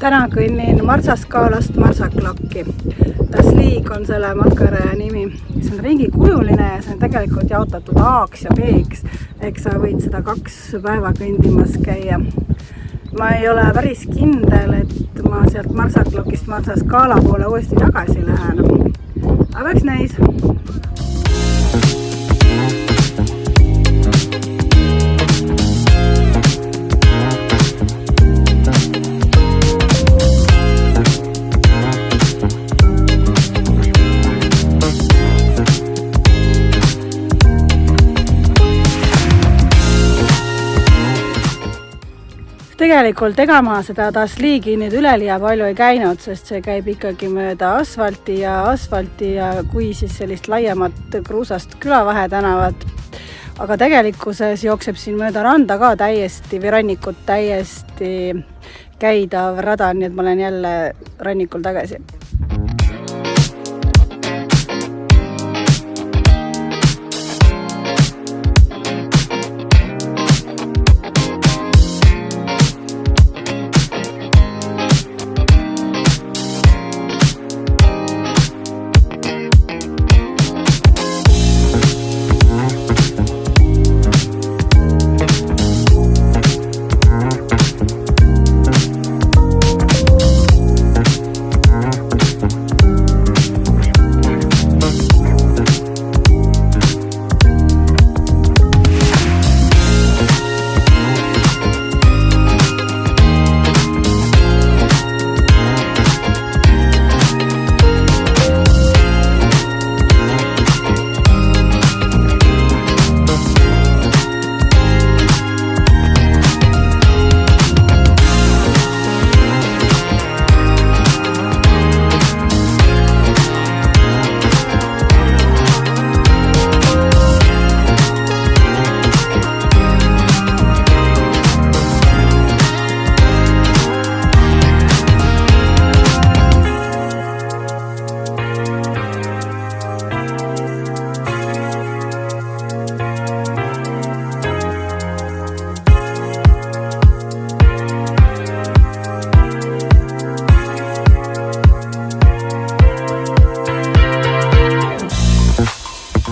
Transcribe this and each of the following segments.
Täna kõnnin Marsaskaalast Marsaklokki. Das Liig on selle matkaraja nimi. See on ringikujuline ja see on tegelikult jaotatud A-ks ja B-ks. Eks sa võid seda 2 päeva kõndimas käia. Ma ei ole päris kindel, et ma sealt Marsaklokist Marsaskaala poole uuesti tagasi lähen. Aga eks näis. Tegelikult ega ma seda Das Liigi nüüd üleliia palju ei käinud, sest see käib ikkagi mööda asfalti ja kui siis sellist laiemat kruusast külavahetänavat. Aga tegelikkuses jookseb siin mööda randa ka täiesti või rannikut täiesti käidav rada, nii et ma olen jälle rannikul tagasi.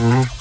Mm-hmm.